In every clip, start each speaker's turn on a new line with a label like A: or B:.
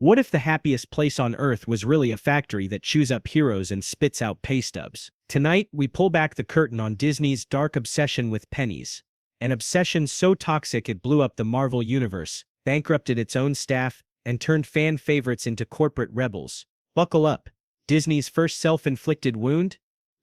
A: What if the happiest place on Earth was really a factory that chews up heroes and spits out pay stubs? Tonight, we pull back the curtain on Disney's dark obsession with pennies. An obsession so toxic it blew up the Marvel Universe, bankrupted its own staff, and turned fan favorites into corporate rebels. Buckle up. Disney's first self-inflicted wound?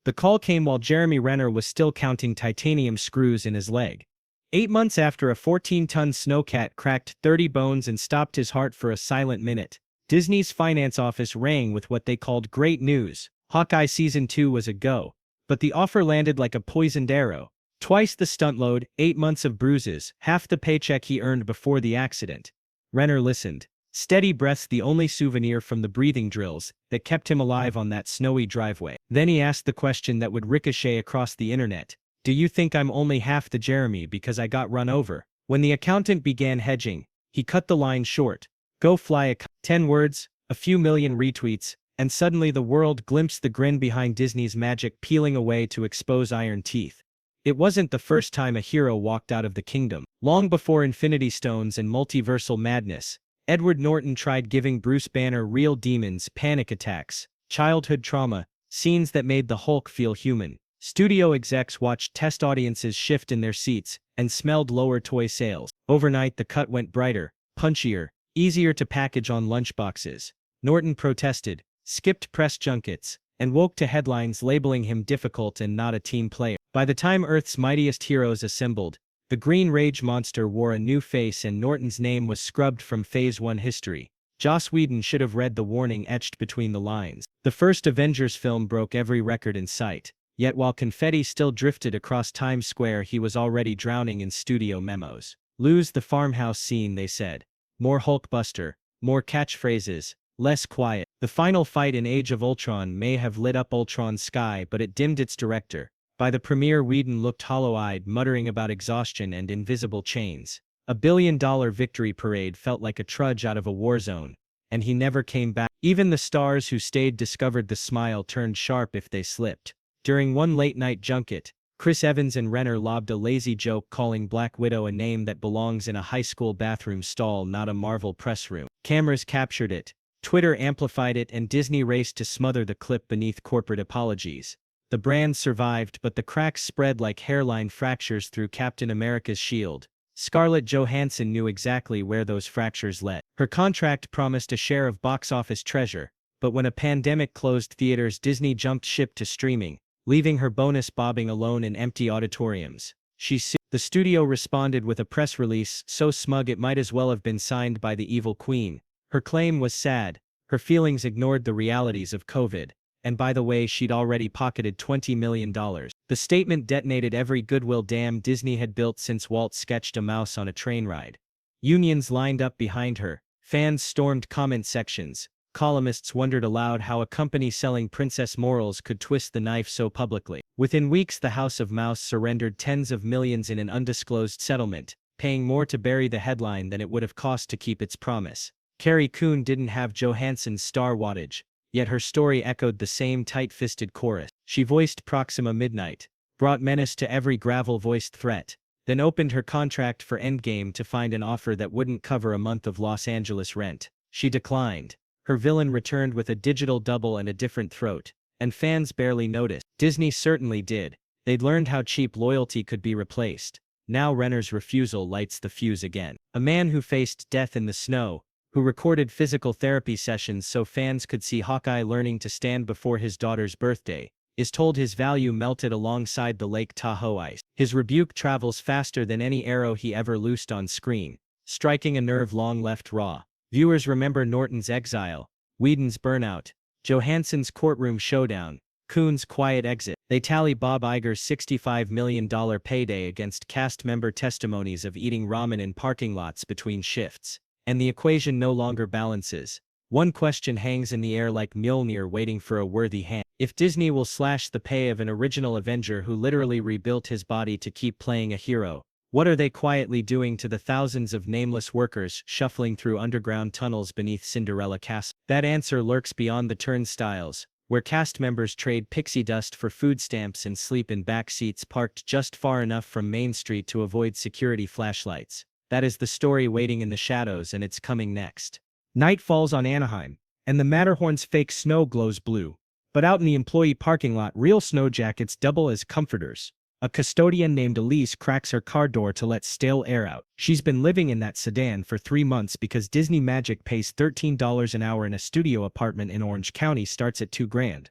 A: The call came while Jeremy Renner was still counting titanium screws in his leg. 8 months after a 14-ton snowcat cracked 30 bones and stopped his heart for a silent minute, Disney's finance office rang with what they called great news. Hawkeye Season 2 was a go. But the offer landed like a poisoned arrow. Twice the stunt load, 8 months of bruises, half the paycheck he earned before the accident. Renner listened. Steady breaths, the only souvenir from the breathing drills that kept him alive on that snowy driveway. Then he asked the question that would ricochet across the internet. Do you think I'm only half the Jeremy because I got run over? When the accountant began hedging, he cut the line short. Go fly a 10 words, a few million retweets, and suddenly the world glimpsed the grin behind Disney's magic peeling away to expose iron teeth. It wasn't the first time a hero walked out of the kingdom. Long before Infinity Stones and multiversal madness, Edward Norton tried giving Bruce Banner real demons, panic attacks, childhood trauma, scenes that made the Hulk feel human. Studio execs watched test audiences shift in their seats and smelled lower toy sales. Overnight the cut went brighter, punchier, easier to package on lunchboxes. Norton protested, skipped press junkets, and woke to headlines labeling him difficult and not a team player. By the time Earth's mightiest heroes assembled, the Green Rage monster wore a new face and Norton's name was scrubbed from Phase 1 history. Joss Whedon should have read the warning etched between the lines. The first Avengers film broke every record in sight. Yet while confetti still drifted across Times Square, he was already drowning in studio memos. Lose the farmhouse scene, they said. More Hulkbuster, more catchphrases, less quiet. The final fight in Age of Ultron may have lit up Ultron's sky, but it dimmed its director. By the premiere, Whedon looked hollow-eyed, muttering about exhaustion and invisible chains. A billion-dollar victory parade felt like a trudge out of a war zone, and he never came back. Even the stars who stayed discovered the smile turned sharp if they slipped. During one late-night junket, Chris Evans and Renner lobbed a lazy joke calling Black Widow a name that belongs in a high school bathroom stall, not a Marvel press room. Cameras captured it, Twitter amplified it, and Disney raced to smother the clip beneath corporate apologies. The brand survived, but the cracks spread like hairline fractures through Captain America's shield. Scarlett Johansson knew exactly where those fractures led. Her contract promised a share of box office treasure, but when a pandemic closed theaters, Disney jumped ship to streaming, leaving her bonus bobbing alone in empty auditoriums. The studio responded with a press release so smug it might as well have been signed by the evil queen. Her claim was sad. Her feelings ignored the realities of COVID. And by the way, she'd already pocketed $20 million. The statement detonated every goodwill dam Disney had built since Walt sketched a mouse on a train ride. Unions lined up behind her. Fans stormed comment sections. Columnists wondered aloud how a company selling princess morals could twist the knife so publicly. Within weeks, the House of Mouse surrendered tens of millions in an undisclosed settlement, paying more to bury the headline than it would have cost to keep its promise. Carrie Coon didn't have Johansson's star wattage, yet her story echoed the same tight-fisted chorus. She voiced Proxima Midnight, brought menace to every gravel-voiced threat, then opened her contract for Endgame to find an offer that wouldn't cover a month of Los Angeles rent. She declined. Her villain returned with a digital double and a different throat, and fans barely noticed. Disney certainly did. They'd learned how cheap loyalty could be replaced. Now Renner's refusal lights the fuse again. A man who faced death in the snow, who recorded physical therapy sessions so fans could see Hawkeye learning to stand before his daughter's birthday, is told his value melted alongside the Lake Tahoe ice. His rebuke travels faster than any arrow he ever loosed on screen, striking a nerve long left raw. Viewers remember Norton's exile, Whedon's burnout, Johansson's courtroom showdown, Coon's quiet exit. They tally Bob Iger's $65 million payday against cast member testimonies of eating ramen in parking lots between shifts, and the equation no longer balances. One question hangs in the air like Mjolnir waiting for a worthy hand. If Disney will slash the pay of an original Avenger who literally rebuilt his body to keep playing a hero, what are they quietly doing to the thousands of nameless workers shuffling through underground tunnels beneath Cinderella Castle? That answer lurks beyond the turnstiles, where cast members trade pixie dust for food stamps and sleep in back seats parked just far enough from Main Street to avoid security flashlights. That is the story waiting in the shadows, and it's coming next. Night falls on Anaheim, and the Matterhorn's fake snow glows blue. But out in the employee parking lot, real snow jackets double as comforters. A custodian named Elise cracks her car door to let stale air out. She's been living in that sedan for 3 months because Disney Magic pays $13 an hour in a studio apartment in Orange County starts at $2,000.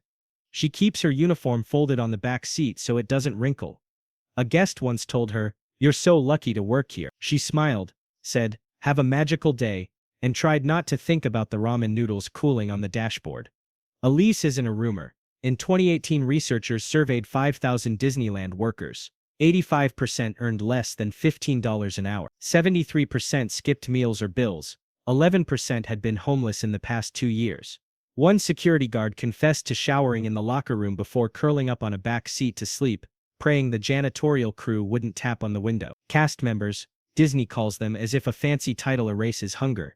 A: She keeps her uniform folded on the back seat so it doesn't wrinkle. A guest once told her, "You're so lucky to work here." She smiled, said, "Have a magical day," and tried not to think about the ramen noodles cooling on the dashboard. Elise isn't a rumor. In 2018, researchers surveyed 5,000 Disneyland workers. 85% earned less than $15 an hour. 73% skipped meals or bills. 11% had been homeless in the past 2 years. One security guard confessed to showering in the locker room before curling up on a back seat to sleep, praying the janitorial crew wouldn't tap on the window. Cast members, Disney calls them as if a fancy title erases hunger.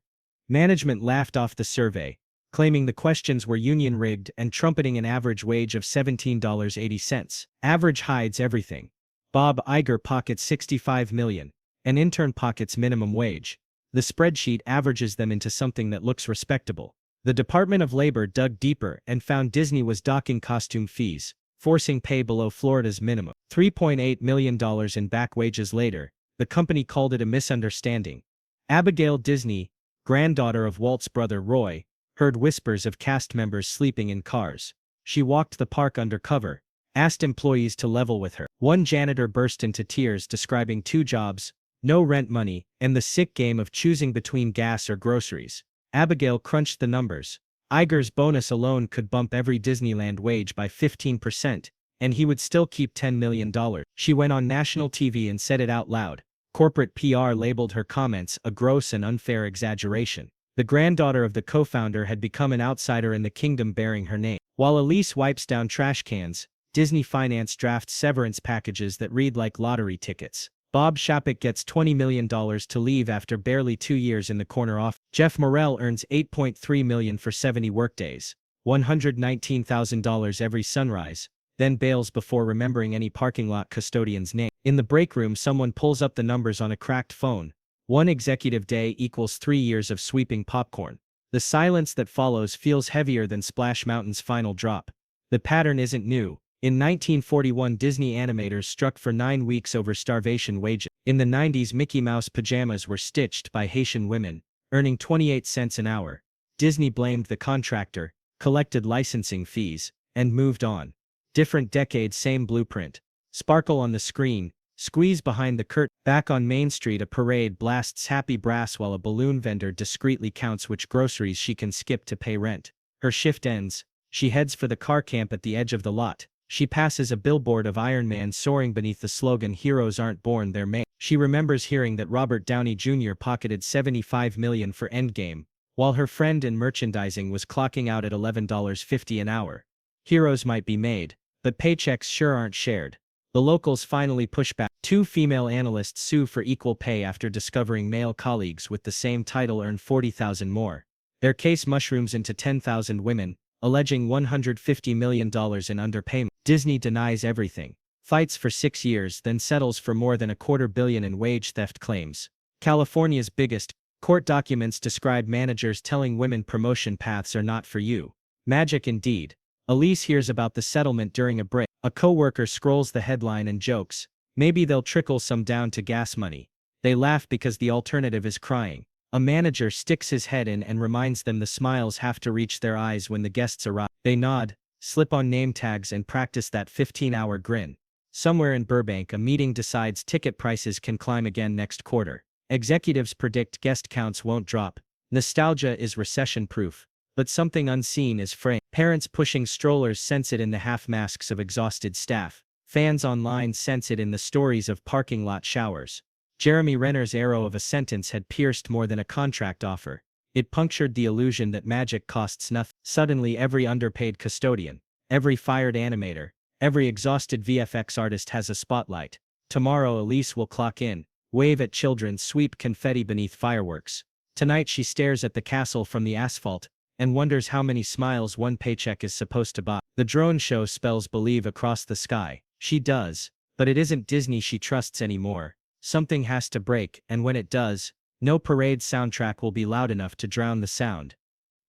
A: Management laughed off the survey, claiming the questions were union-rigged and trumpeting an average wage of $17.80. Average hides everything. Bob Iger pockets $65 million. An intern pockets minimum wage. The spreadsheet averages them into something that looks respectable. The Department of Labor dug deeper and found Disney was docking costume fees, forcing pay below Florida's minimum. $3.8 million in back wages later, the company called it a misunderstanding. Abigail Disney, granddaughter of Walt's brother Roy, heard whispers of cast members sleeping in cars. She walked the park undercover, asked employees to level with her. One janitor burst into tears describing 2 jobs, no rent money, and the sick game of choosing between gas or groceries. Abigail crunched the numbers. Iger's bonus alone could bump every Disneyland wage by 15%, and he would still keep $10 million. She went on national TV and said it out loud. Corporate PR labeled her comments a gross and unfair exaggeration. The granddaughter of the co-founder had become an outsider in the kingdom bearing her name. While Elise wipes down trash cans, Disney Finance drafts severance packages that read like lottery tickets. Bob Chapek gets $20 million to leave after barely 2 years in the corner office. Jeff Morrell earns $8.3 million for 70 workdays, $119,000 every sunrise, then bails before remembering any parking lot custodian's name. In the break room, someone pulls up the numbers on a cracked phone. 1 executive day equals 3 years of sweeping popcorn. The silence that follows feels heavier than Splash Mountain's final drop. The pattern isn't new. In 1941, Disney animators struck for 9 weeks over starvation wages. In the 90s, Mickey Mouse pajamas were stitched by Haitian women, earning 28 cents an hour. Disney blamed the contractor, collected licensing fees, and moved on. Different decade, same blueprint. Sparkle on the screen, squeeze behind the curtain. Back on Main Street, a parade blasts Happy Brass while a balloon vendor discreetly counts which groceries she can skip to pay rent. Her shift ends. She heads for the car camp at the edge of the lot. She passes a billboard of Iron Man soaring beneath the slogan "Heroes aren't born, they're made." She remembers hearing that Robert Downey Jr. pocketed $75 million for Endgame, while her friend in merchandising was clocking out at $11.50 an hour. Heroes might be made, but paychecks sure aren't shared. The locals finally push back. 2 female analysts sue for equal pay after discovering male colleagues with the same title earn $40,000 more. Their case mushrooms into 10,000 women, alleging $150 million in underpayment. Disney denies everything. Fights for 6 years, then settles for more than $250 million in wage theft claims. California's biggest court documents describe managers telling women promotion paths are not for you. Magic indeed. Elise hears about the settlement during a break. A co-worker scrolls the headline and jokes, "Maybe they'll trickle some down to gas money." They laugh because the alternative is crying. A manager sticks his head in and reminds them the smiles have to reach their eyes when the guests arrive. They nod, slip on name tags and practice that 15-hour grin. Somewhere in Burbank, a meeting decides ticket prices can climb again next quarter. Executives predict guest counts won't drop. Nostalgia is recession-proof, but something unseen is framed. Parents pushing strollers sense it in the half-masks of exhausted staff. Fans online sense it in the stories of parking lot showers. Jeremy Renner's arrow of a sentence had pierced more than a contract offer. It punctured the illusion that magic costs nothing. Suddenly, every underpaid custodian, every fired animator, every exhausted VFX artist has a spotlight. Tomorrow, Elise will clock in, wave at children, sweep confetti beneath fireworks. Tonight, she stares at the castle from the asphalt and wonders how many smiles one paycheck is supposed to buy. The drone show spells believe across the sky. She does, but it isn't Disney she trusts anymore. Something has to break, and when it does, No parade soundtrack will be loud enough to drown the sound.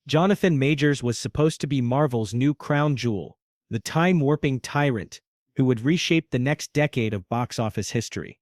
A: Jonathan Majors was supposed to be Marvel's new crown jewel, the time-warping tyrant who would reshape the next decade of box office history.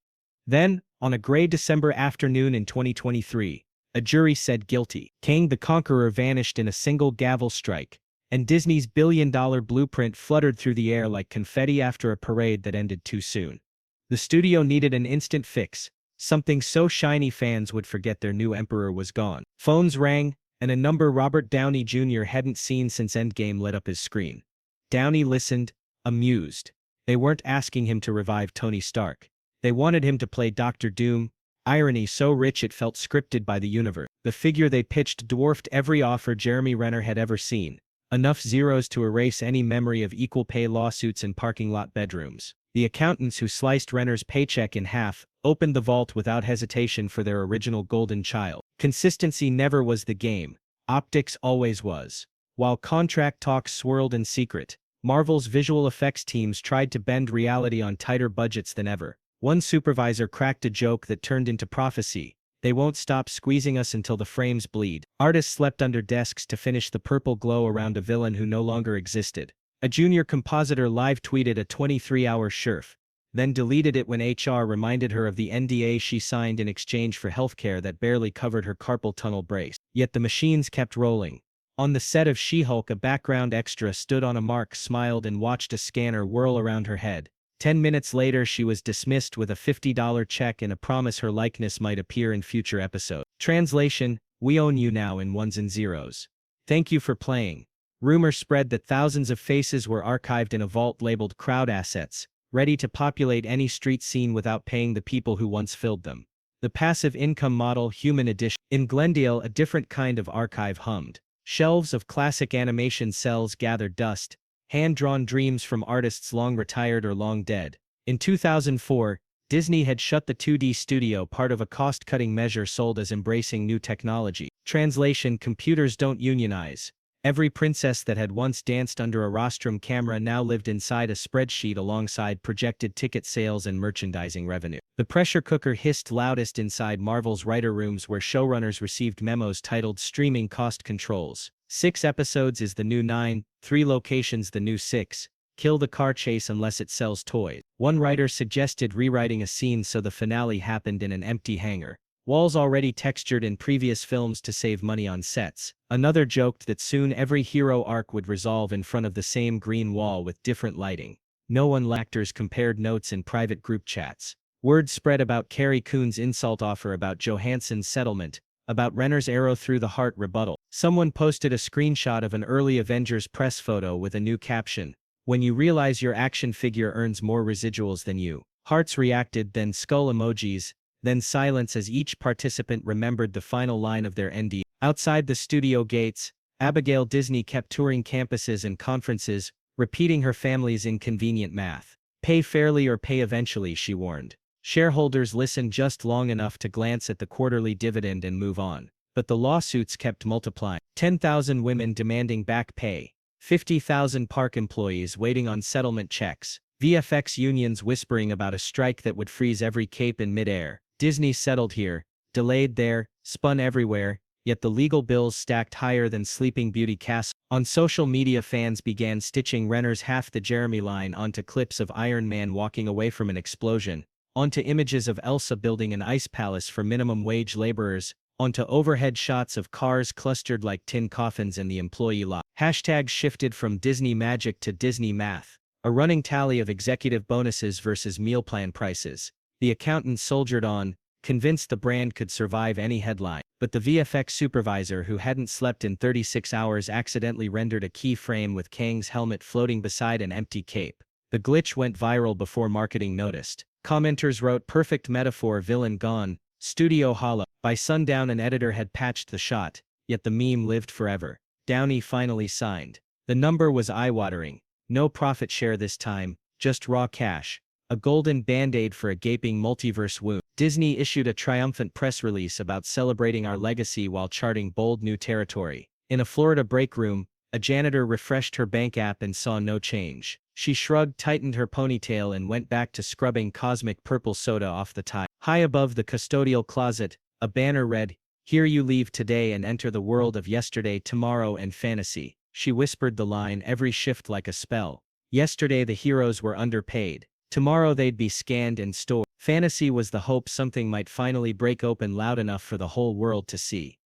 A: Then, on a gray December afternoon in 2023, a jury said guilty. Kang the Conqueror vanished in a single gavel strike, and Disney's billion-dollar blueprint fluttered through the air like confetti after a parade that ended too soon. The studio needed an instant fix, something so shiny fans would forget their new emperor was gone. Phones rang, and a number Robert Downey Jr. hadn't seen since Endgame lit up his screen. Downey listened, amused. They weren't asking him to revive Tony Stark. They wanted him to play Doctor Doom, irony so rich it felt scripted by the universe. The figure they pitched dwarfed every offer Jeremy Renner had ever seen, enough zeros to erase any memory of equal pay lawsuits in parking lot bedrooms. The accountants who sliced Renner's paycheck in half opened the vault without hesitation for their original golden child. Consistency never was the game, optics always was. While contract talks swirled in secret, Marvel's visual effects teams tried to bend reality on tighter budgets than ever. One supervisor cracked a joke that turned into prophecy: "They won't stop squeezing us until the frames bleed." Artists slept under desks to finish the purple glow around a villain who no longer existed. A junior compositor live tweeted a 23-hour scherf, then deleted it when HR reminded her of the NDA she signed in exchange for healthcare that barely covered her carpal tunnel brace. Yet the machines kept rolling. On the set of She-Hulk, a background extra stood on a mark, smiled, and watched a scanner whirl around her head. 10 minutes later, she was dismissed with a $50 check and a promise her likeness might appear in future episodes. Translation: "We own you now in ones and zeros. Thank you for playing." Rumor spread that thousands of faces were archived in a vault labeled crowd assets, ready to populate any street scene without paying the people who once filled them. The passive income model, Human Edition. In Glendale, a different kind of archive hummed. Shelves of classic animation cells gathered dust, hand-drawn dreams from artists long retired or long dead. In 2004, Disney had shut the 2D studio, part of a cost-cutting measure sold as embracing new technology. Translation: computers don't unionize. Every princess that had once danced under a rostrum camera now lived inside a spreadsheet alongside projected ticket sales and merchandising revenue. The pressure cooker hissed loudest inside Marvel's writer rooms, where showrunners received memos titled "Streaming Cost Controls." 6 episodes is the new 9, 3 locations the new 6, kill the car chase unless it sells toys. One writer suggested rewriting a scene so the finale happened in an empty hangar. Walls already textured in previous films to save money on sets. Another joked that soon every hero arc would resolve in front of the same green wall with different lighting. No one actors compared notes in private group chats. Word spread about Carrie Coon's insult offer, about Johansson's settlement, about Renner's arrow through the heart rebuttal. Someone posted a screenshot of an early Avengers press photo with a new caption: "When you realize your action figure earns more residuals than you." Hearts reacted, then skull emojis, then silence as each participant remembered the final line of their NDA. Outside the studio gates, Abigail Disney kept touring campuses and conferences, repeating her family's inconvenient math. "Pay fairly or pay eventually," she warned. Shareholders listened just long enough to glance at the quarterly dividend and move on. But the lawsuits kept multiplying. 10,000 women demanding back pay, 50,000 park employees waiting on settlement checks, VFX unions whispering about a strike that would freeze every cape in midair. Disney settled here, delayed there, spun everywhere, yet the legal bills stacked higher than Sleeping Beauty castle. On social media, fans began stitching Renner's "half the Jeremy" line onto clips of Iron Man walking away from an explosion, onto images of Elsa building an ice palace for minimum wage laborers, onto overhead shots of cars clustered like tin coffins in the employee lot. Hashtags shifted from Disney Magic to Disney Math, a running tally of executive bonuses versus meal plan prices. The accountants soldiered on, convinced the brand could survive any headline. But the VFX supervisor who hadn't slept in 36 hours accidentally rendered a key frame with Kang's helmet floating beside an empty cape. The glitch went viral before marketing noticed. Commenters wrote, "Perfect metaphor, villain gone, studio hollow." By sundown, an editor had patched the shot, yet the meme lived forever. Downey finally signed. The number was eye-watering. No profit share this time, just raw cash. A golden band-aid for a gaping multiverse wound. Disney issued a triumphant press release about celebrating our legacy while charting bold new territory. In a Florida break room, a janitor refreshed her bank app and saw no change. She shrugged, tightened her ponytail, and went back to scrubbing cosmic purple soda off the tile. High above the custodial closet, A banner read, "Here you leave today and enter the world of yesterday, tomorrow, and fantasy." She whispered the line every shift like a spell. Yesterday the heroes were underpaid. Tomorrow they'd be scanned and stored. Fantasy was the hope something might finally break open loud enough for the whole world to see.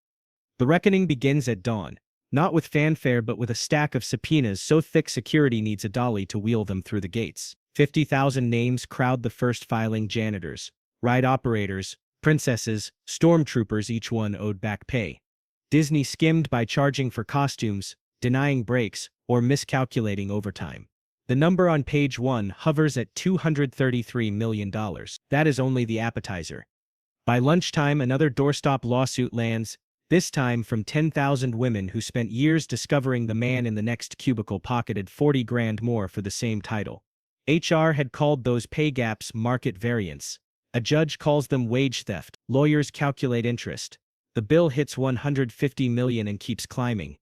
A: The reckoning begins at dawn. Not with fanfare but with a stack of subpoenas so thick security needs a dolly to wheel them through the gates. 50,000 names crowd the first filing: janitors, ride operators, princesses, stormtroopers, each one owed back pay. Disney skimmed by charging for costumes, denying breaks, or miscalculating overtime. The number on page 1 hovers at $233 million. That is only the appetizer. By lunchtime another doorstop lawsuit lands, this time from 10,000 women who spent years discovering the man in the next cubicle pocketed 40 grand more for the same title. HR had called those pay gaps market variance. A judge calls them wage theft. Lawyers calculate interest. The bill hits 150 million and keeps climbing.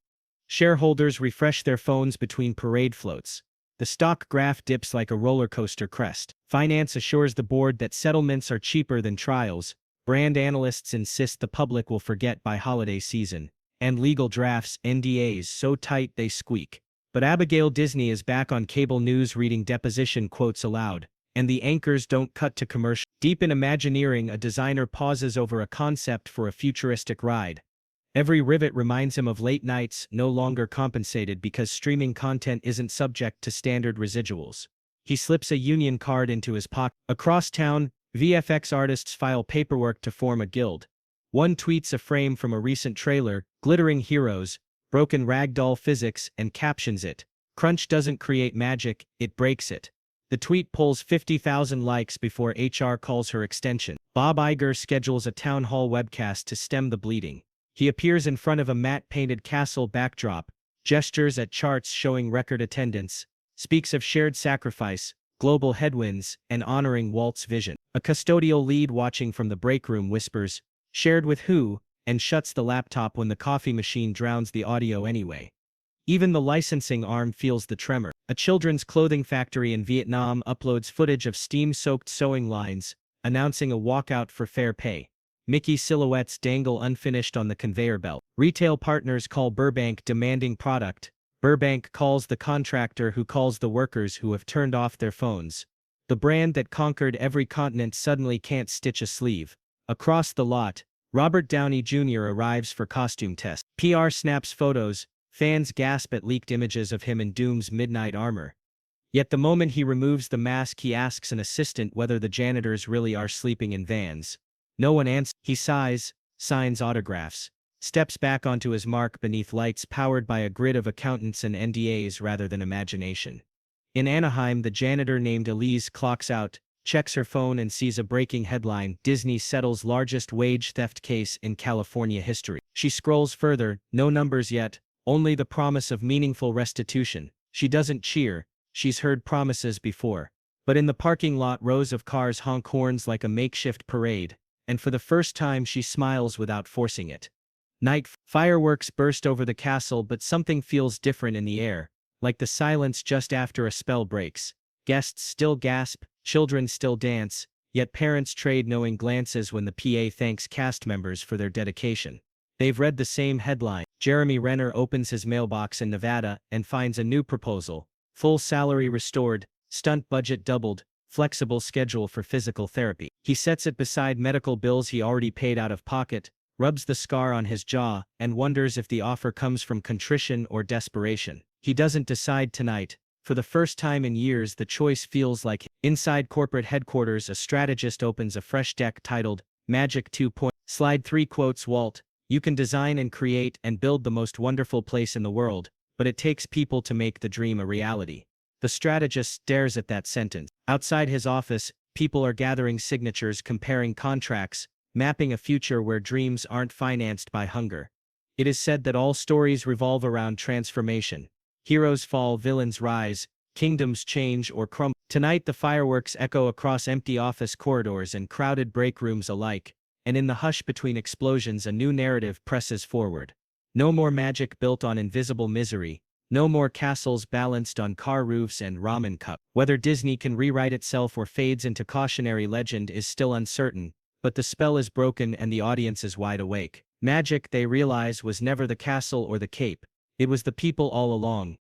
A: Shareholders refresh their phones between parade floats. The stock graph dips like a roller coaster crest. Finance assures the board that settlements are cheaper than trials. Brand analysts insist the public will forget by holiday season. And legal drafts, NDAs, so tight they squeak. But Abigail Disney is back on cable news reading deposition quotes aloud. And the anchors don't cut to commercial. Deep in Imagineering, a designer pauses over a concept for a futuristic ride. Every rivet reminds him of late nights, no longer compensated because streaming content isn't subject to standard residuals. He slips a union card into his pocket. Across town, VFX artists file paperwork to form a guild. One tweets a frame from a recent trailer, glittering heroes, broken ragdoll physics, and captions it, "Crunch doesn't create magic, it breaks it." The tweet pulls 50,000 likes before HR calls her extension. Bob Iger schedules a town hall webcast to stem the bleeding. He appears in front of a matte-painted castle backdrop, gestures at charts showing record attendance, speaks of shared sacrifice, global headwinds, and honoring Walt's vision. A custodial lead watching from the break room whispers, "Shared with who?" and shuts the laptop when the coffee machine drowns the audio anyway. Even the licensing arm feels the tremor. A children's clothing factory in Vietnam uploads footage of steam-soaked sewing lines, announcing a walkout for fair pay. Mickey silhouettes dangle unfinished on the conveyor belt. Retail partners call Burbank demanding product. Burbank calls the contractor who calls the workers who have turned off their phones. The brand that conquered every continent suddenly can't stitch a sleeve. Across the lot, Robert Downey Jr. arrives for costume test. PR snaps photos, fans gasp at leaked images of him in Doom's midnight armor. Yet the moment he removes the mask he asks an assistant whether the janitors really are sleeping in vans. No one answers. He sighs, signs autographs, steps back onto his mark beneath lights powered by a grid of accountants and NDAs rather than imagination. In Anaheim, the janitor named Elise clocks out, checks her phone and sees a breaking headline: Disney settles largest wage theft case in California history. She scrolls further, no numbers yet, only the promise of meaningful restitution. She doesn't cheer, she's heard promises before. But in the parking lot, rows of cars honk horns like a makeshift parade, and for the first time she smiles without forcing it. Night fireworks burst over the castle, but something feels different in the air, like the silence just after a spell breaks. Guests still gasp, children still dance, yet parents trade knowing glances when the PA thanks cast members for their dedication. They've read the same headline. Jeremy Renner opens his mailbox in Nevada and finds a new proposal: full salary restored, stunt budget doubled, flexible schedule for physical therapy. He sets it beside medical bills he already paid out of pocket, rubs the scar on his jaw, and wonders if the offer comes from contrition or desperation. He doesn't decide tonight. For the first time in years, the choice feels like inside corporate headquarters. A strategist opens a fresh deck titled Magic 2. Slide 3 quotes Walt, "You can design and create and build the most wonderful place in the world, but it takes people to make the dream a reality." The strategist stares at that sentence. Outside his office, people are gathering signatures, comparing contracts, mapping a future where dreams aren't financed by hunger. It is said that all stories revolve around transformation. Heroes fall, villains rise, kingdoms change or crumble. Tonight the fireworks echo across empty office corridors and crowded break rooms alike, and in the hush between explosions a new narrative presses forward. No more magic built on invisible misery. No more castles balanced on car roofs and ramen cups. Whether Disney can rewrite itself or fades into cautionary legend is still uncertain, But the spell is broken and the audience is wide awake. Magic, they realize, was never the castle or the cape. It was the people all along.